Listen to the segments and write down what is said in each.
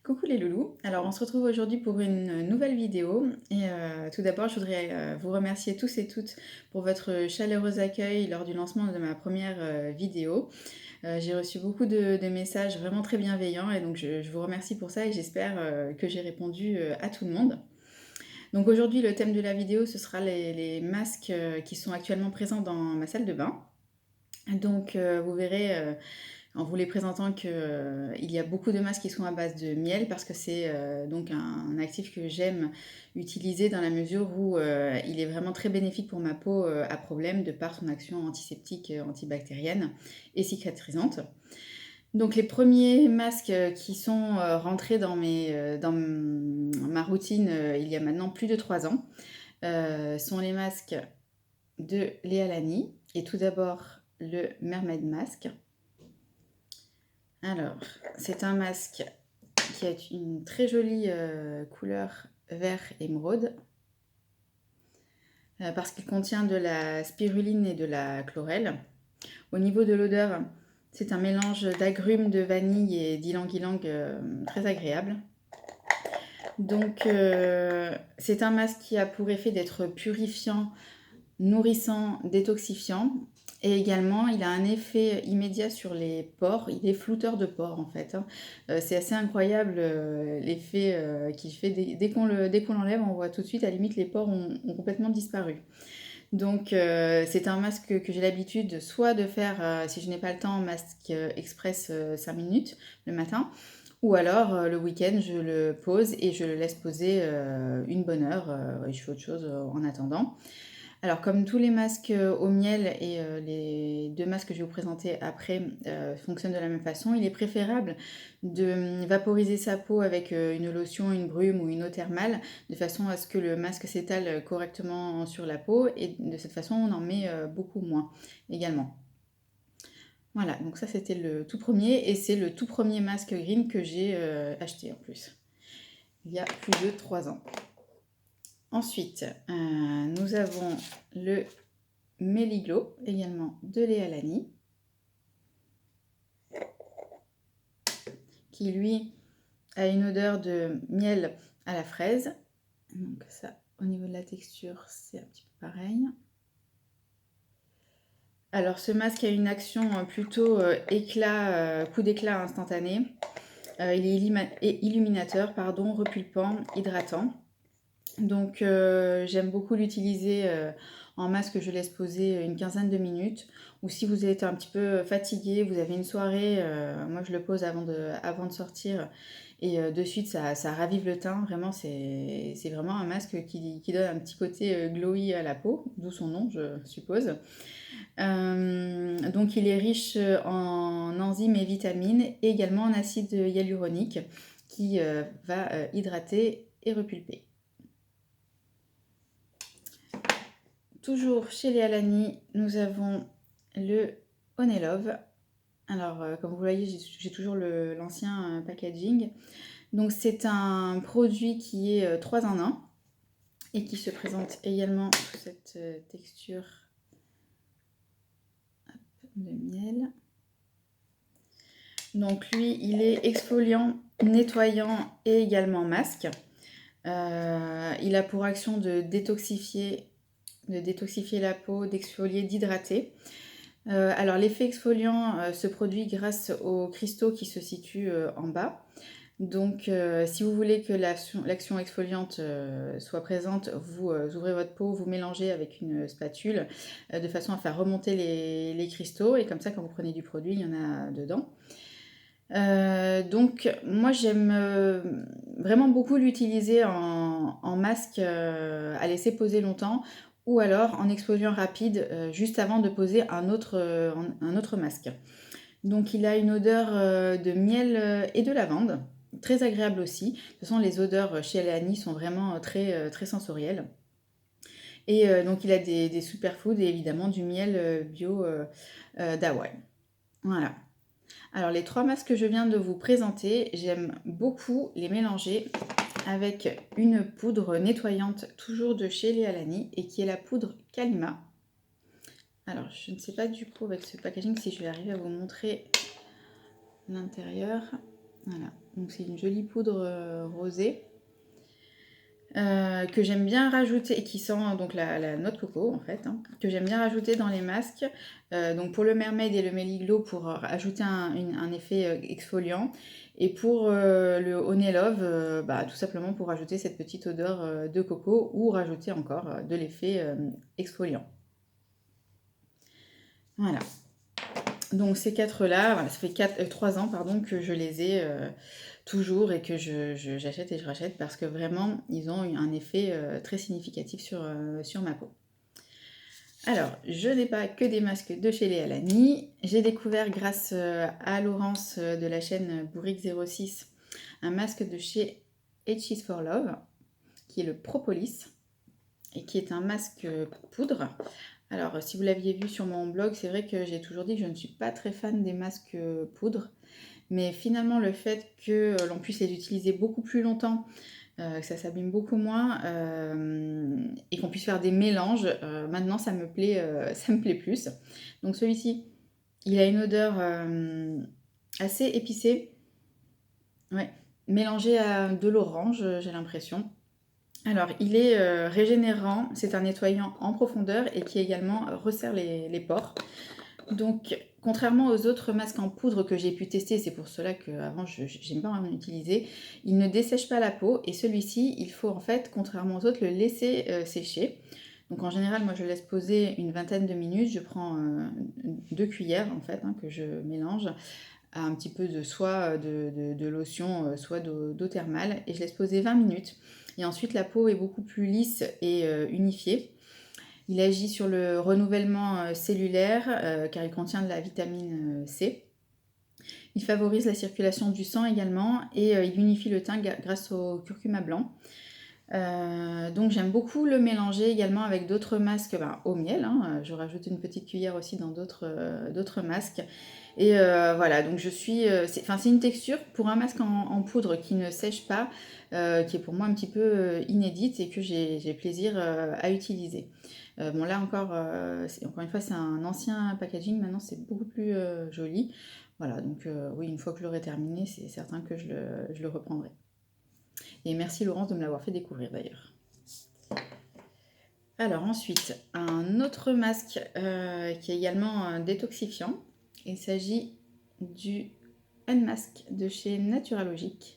Coucou les loulous, alors on se retrouve aujourd'hui pour une nouvelle vidéo et tout d'abord je voudrais vous remercier tous et toutes pour votre chaleureux accueil lors du lancement de ma première vidéo. J'ai reçu beaucoup de messages vraiment très bienveillants et donc je vous remercie pour ça et j'espère que j'ai répondu à tout le monde. Donc aujourd'hui le thème de la vidéo ce sera les masques qui sont actuellement présents dans ma salle de bain. Donc vous verrez en vous les présentant qu'il y a beaucoup de masques qui sont à base de miel parce que c'est donc un actif que j'aime utiliser dans la mesure où il est vraiment très bénéfique pour ma peau à problème de par son action antiseptique, antibactérienne et cicatrisante. Donc les premiers masques qui sont rentrés dans ma routine il y a maintenant plus de 3 ans sont les masques de Léa Lani et tout d'abord le Mermaid Mask. Alors, c'est un masque qui a une très jolie couleur vert émeraude parce qu'il contient de la spiruline et de la chlorelle. Au niveau de l'odeur, c'est un mélange d'agrumes, de vanille et d'ylang-ylang très agréable. Donc, c'est un masque qui a pour effet d'être purifiant, nourrissant, détoxifiant. Et également, il a un effet immédiat sur les pores. Il est flouteur de pores en fait. C'est assez incroyable l'effet qu'il fait. Dès qu'on l'enlève, on voit tout de suite, à la limite, les pores ont complètement disparu. Donc c'est un masque que j'ai l'habitude soit de faire, si je n'ai pas le temps, masque express 5 minutes le matin. Ou alors le week-end, je le pose et je le laisse poser une bonne heure et je fais autre chose en attendant. Alors comme tous les masques au miel et les 2 masques que je vais vous présenter après fonctionnent de la même façon, il est préférable de vaporiser sa peau avec une lotion, une brume ou une eau thermale de façon à ce que le masque s'étale correctement sur la peau et de cette façon on en met beaucoup moins également. Voilà, donc ça c'était le tout premier et c'est le tout premier masque green que j'ai acheté en plus, il y a plus de 3 ans. Ensuite, nous avons le Meliglo, également de Léa Lani, qui lui a une odeur de miel à la fraise. Donc ça, au niveau de la texture, c'est un petit peu pareil. Alors ce masque a une action plutôt coup d'éclat instantané. Il est illuminateur, repulpant, hydratant. Donc j'aime beaucoup l'utiliser en masque, je laisse poser une quinzaine de minutes. Ou si vous êtes un petit peu fatigué, vous avez une soirée, moi je le pose avant de sortir. Et de suite ça ravive le teint, vraiment c'est vraiment un masque qui donne un petit côté glowy à la peau, d'où son nom je suppose. Donc il est riche en enzymes et vitamines et également en acide hyaluronique qui va hydrater et repulper. Toujours chez Léa Lani, nous avons le Honey Love. Alors, comme vous voyez, j'ai toujours l'ancien packaging. Donc, c'est un produit qui est 3 en 1 et qui se présente également sous cette texture de miel. Donc, lui, il est exfoliant, nettoyant et également masque. Il a pour action de détoxifier la peau, d'exfolier, d'hydrater. Alors l'effet exfoliant se produit grâce aux cristaux qui se situent en bas. Donc si vous voulez que l'action exfoliante soit présente, vous ouvrez votre peau, vous mélangez avec une spatule de façon à faire remonter les cristaux et comme ça quand vous prenez du produit, il y en a dedans. Donc moi j'aime vraiment beaucoup l'utiliser en masque à laisser poser longtemps ou alors en exfoliant rapide juste avant de poser un autre masque. Donc il a une odeur de miel et de lavande, très agréable aussi. De toute façon les odeurs chez Alani sont vraiment très sensorielles. Et donc il a des superfoods et évidemment du miel bio d'Hawaï. Voilà. Alors les 3 masques que je viens de vous présenter, j'aime beaucoup les mélanger avec une poudre nettoyante toujours de chez Léa Lani et qui est la poudre Kalima. Alors je ne sais pas du coup avec ce packaging si je vais arriver à vous montrer l'intérieur. Voilà, Donc c'est une jolie poudre rosée. Que j'aime bien rajouter, qui sent donc la noix de coco en fait, hein, que j'aime bien rajouter dans les masques. Donc pour le Mermaid et le Melly Glow pour ajouter un effet exfoliant. Et pour le Honey Love, bah, tout simplement pour rajouter cette petite odeur de coco ou rajouter encore de l'effet exfoliant. Voilà. Donc ces quatre-là, voilà, ça fait 3 ans pardon, que je les ai toujours et que j'achète et je rachète parce que vraiment ils ont un effet très significatif sur ma peau. Alors, je n'ai pas que des masques de chez Léa Lani. J'ai découvert grâce à Laurence de la chaîne Bourrique06 un masque de chez H is for Love qui est le Propolis et qui est un masque poudre. Alors, si vous l'aviez vu sur mon blog, c'est vrai que j'ai toujours dit que je ne suis pas très fan des masques poudre. Mais finalement, le fait que l'on puisse les utiliser beaucoup plus longtemps, que ça s'abîme beaucoup moins, et qu'on puisse faire des mélanges, maintenant ça me plaît plus. Donc celui-ci, il a une odeur assez épicée, ouais, mélangée à de l'orange, j'ai l'impression. Alors, il est régénérant, c'est un nettoyant en profondeur et qui également resserre les pores. Donc, contrairement aux autres masques en poudre que j'ai pu tester, c'est pour cela qu'avant je n'aime pas en utiliser, il ne dessèche pas la peau et celui-ci, il faut en fait, contrairement aux autres, le laisser sécher. Donc en général, moi je laisse poser une vingtaine de minutes, je prends 2 cuillères en fait, hein, que je mélange à un petit peu de soit de lotion, soit d'eau thermale et je laisse poser 20 minutes. Et ensuite la peau est beaucoup plus lisse et unifiée. Il agit sur le renouvellement cellulaire car il contient de la vitamine C. Il favorise la circulation du sang également et il unifie le teint grâce au curcuma blanc. Donc j'aime beaucoup le mélanger également avec d'autres masques au miel. Hein. Je rajoute une petite cuillère aussi dans d'autres masques. Et voilà, donc c'est une texture pour un masque en poudre qui ne sèche pas, qui est pour moi un petit peu inédite et que j'ai plaisir à utiliser. Bon là encore, encore une fois c'est un ancien packaging, maintenant c'est beaucoup plus joli. Voilà, donc oui, une fois que je l'aurai terminé, c'est certain que je le reprendrai. Et merci Laurence de me l'avoir fait découvrir d'ailleurs. Alors ensuite, un autre masque qui est également un détoxifiant. Il s'agit du Unmask de chez Naturalogic.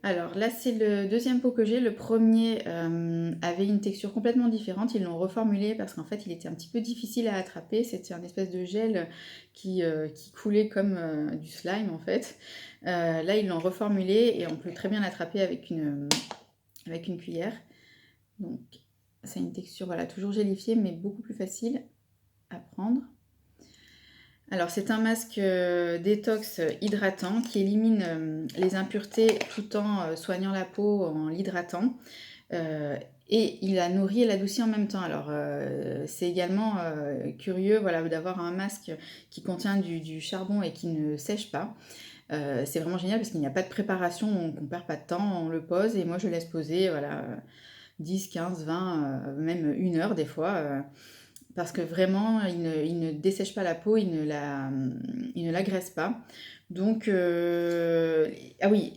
Alors là, c'est le deuxième pot que j'ai. Le premier avait une texture complètement différente. Ils l'ont reformulé parce qu'en fait, il était un petit peu difficile à attraper. C'était un espèce de gel qui coulait comme du slime en fait. Là, ils l'ont reformulé et on peut très bien l'attraper avec une cuillère. Donc, c'est une texture voilà, toujours gélifiée, mais beaucoup plus facile à prendre. Alors, c'est un masque détox hydratant qui élimine les impuretés tout en soignant la peau en l'hydratant. Et il la nourrit et l'adoucit en même temps. Alors, c'est également curieux voilà, d'avoir un masque qui contient du charbon et qui ne sèche pas. C'est vraiment génial parce qu'il n'y a pas de préparation, donc on ne perd pas de temps, on le pose et moi je laisse poser voilà, 10, 15, 20, même 1 heure des fois. Parce que vraiment, il ne dessèche pas la peau, il ne l'agresse pas. Donc, ah oui,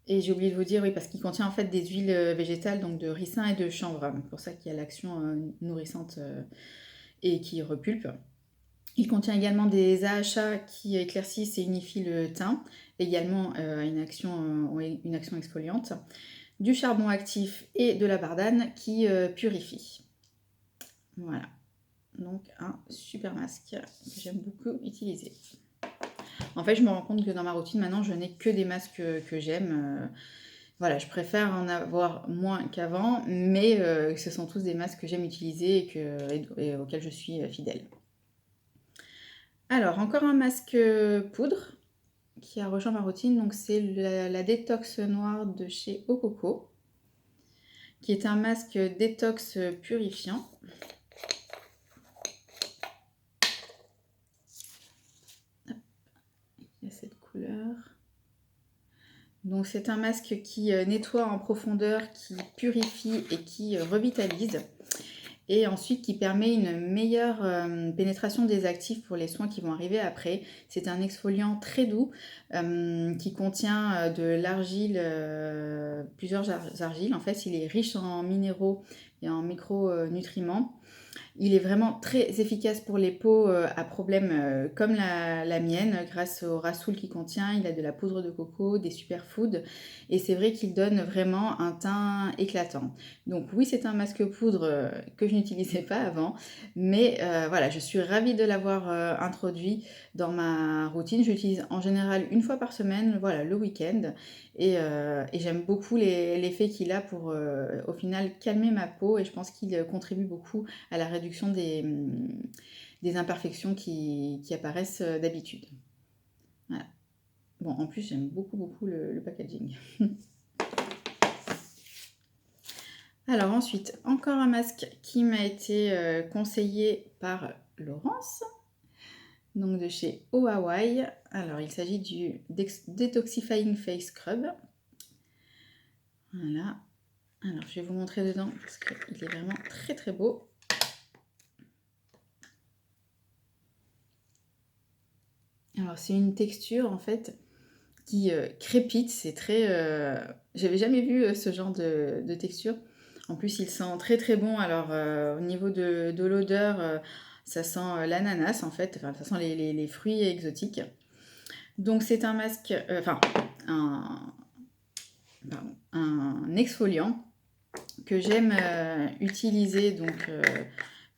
et j'ai oublié de vous dire, oui, parce qu'il contient en fait des huiles végétales, donc de ricin et de chanvre. C'est pour ça qu'il y a l'action nourrissante et qui repulpe. Il contient également des AHA qui éclaircissent et unifient le teint, également une action exfoliante, du charbon actif et de la bardane qui purifie. Voilà. Donc un super masque que j'aime beaucoup utiliser. En fait, je me rends compte que dans ma routine, maintenant, je n'ai que des masques que j'aime. Voilà, je préfère en avoir moins qu'avant, mais ce sont tous des masques que j'aime utiliser et auxquels je suis fidèle. Alors, encore un masque poudre qui a rejoint ma routine. Donc, c'est la détox noire de chez Ococo, qui est un masque détox purifiant. Il y a cette couleur. Donc c'est un masque qui nettoie en profondeur, qui purifie et qui revitalise. et ensuite qui permet une meilleure pénétration des actifs pour les soins qui vont arriver après. C'est un exfoliant très doux qui contient de l'argile, plusieurs argiles. En fait, il est riche en minéraux et en micronutriments. Il est vraiment très efficace pour les peaux à problème comme la mienne, grâce au rassoul qu'il contient. Il a de la poudre de coco, des superfoods, et c'est vrai qu'il donne vraiment un teint éclatant. Donc oui, c'est un masque poudre que je n'utilisais pas avant, mais voilà, je suis ravie de l'avoir introduit dans ma routine. J'utilise en général une fois par semaine, voilà, le week-end, et j'aime beaucoup l'effet qu'il a pour au final calmer ma peau, et je pense qu'il contribue beaucoup à la réduction des imperfections qui apparaissent d'habitude. Voilà. Bon, en plus, j'aime beaucoup le packaging. Alors ensuite, encore un masque qui m'a été conseillé par Laurence, donc de chez Hawaii. Alors, il s'agit du Detoxifying Face Scrub. Voilà. Alors, je vais vous montrer dedans parce qu'il est vraiment très beau. Alors, c'est une texture en fait qui crépite. C'est très. J'avais jamais vu ce genre de texture. En plus, il sent très bon. Alors, au niveau de l'odeur, ça sent l'ananas en fait. Enfin, ça sent les fruits exotiques. Donc, c'est un masque. Enfin, un exfoliant que j'aime utiliser. Donc,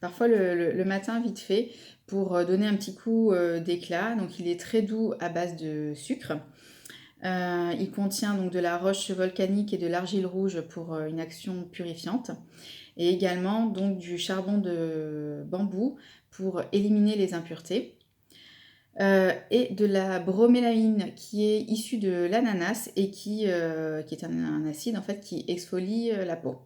parfois le matin vite fait pour donner un petit coup d'éclat. Donc il est très doux à base de sucre. Il contient donc de la roche volcanique et de l'argile rouge pour une action purifiante. Et également donc du charbon de bambou pour éliminer les impuretés. Et de la bromélaïne qui est issue de l'ananas et qui est un acide en fait qui exfolie la peau.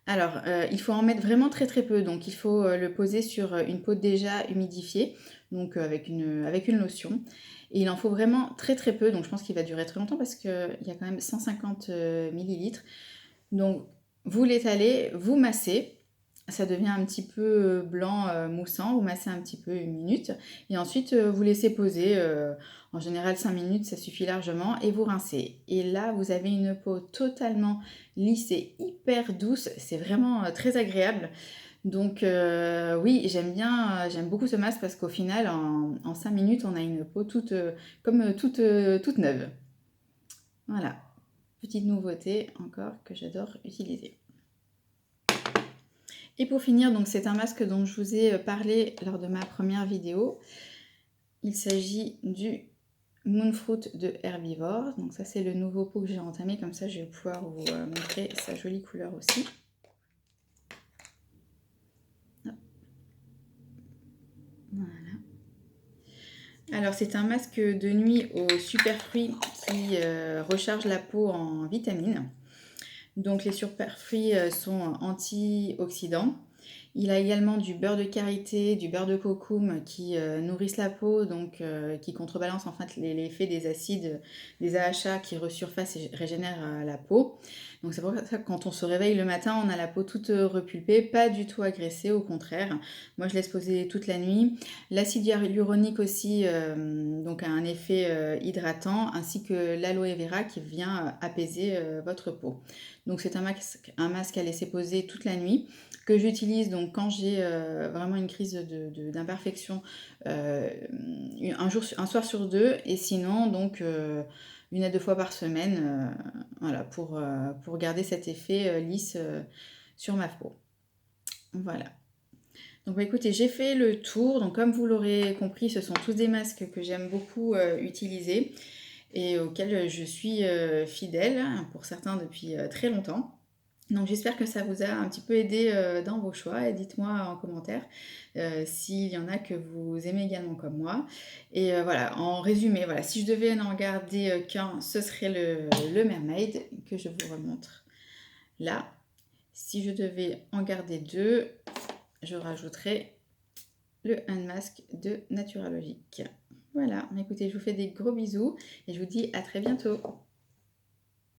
Alors, il faut en mettre vraiment très peu, donc il faut le poser sur une peau déjà humidifiée, donc avec une lotion. Et il en faut vraiment très peu, donc je pense qu'il va durer très longtemps parce qu'il y a quand même 150 millilitres. Donc, vous l'étalez, vous massez, ça devient un petit peu blanc moussant, vous massez un petit peu 1 minute, et ensuite vous laissez poser, en général 5 minutes, ça suffit largement, et vous rincez. Et là, vous avez une peau totalement lisse et hyper douce, c'est vraiment très agréable. Donc oui, j'aime beaucoup ce masque parce qu'au final, en 5 minutes, on a une peau toute neuve. Voilà, petite nouveauté encore que j'adore utiliser. Et pour finir, donc c'est un masque dont je vous ai parlé lors de ma première vidéo. Il s'agit du Moonfruit de Herbivore. Donc ça c'est le nouveau pot que j'ai entamé, comme ça je vais pouvoir vous montrer sa jolie couleur aussi. Voilà. Alors c'est un masque de nuit aux superfruits qui recharge la peau en vitamines. Donc les superfruits sont antioxydants. Il a également du beurre de karité, du beurre de cocoum qui nourrissent la peau, donc qui contrebalancent en fait l'effet des acides, des AHA qui resurfacent et régénèrent la peau. Donc c'est pour ça que quand on se réveille le matin, on a la peau toute repulpée, pas du tout agressée, au contraire. Moi je laisse poser toute la nuit. L'acide hyaluronique aussi donc a un effet hydratant, ainsi que l'aloe vera qui vient apaiser votre peau. Donc c'est un masque à laisser poser toute la nuit que j'utilise donc quand j'ai vraiment une crise d'imperfection un soir sur deux, et sinon donc 1 à 2 fois par semaine, voilà, pour garder cet effet lisse sur ma peau. Voilà. Donc bah, écoutez, j'ai fait le tour. Donc comme vous l'aurez compris, ce sont tous des masques que j'aime beaucoup utiliser et auxquels je suis fidèle, hein, pour certains depuis très longtemps. Donc j'espère que ça vous a un petit peu aidé dans vos choix, et dites-moi en commentaire s'il y en a que vous aimez également comme moi. Et voilà, en résumé, voilà, si je devais n'en garder qu'un, ce serait le Mermaid que je vous remontre là. Si je devais en garder 2, je rajouterais le hand mask de Naturalogic. Voilà, écoutez, je vous fais des gros bisous et je vous dis à très bientôt.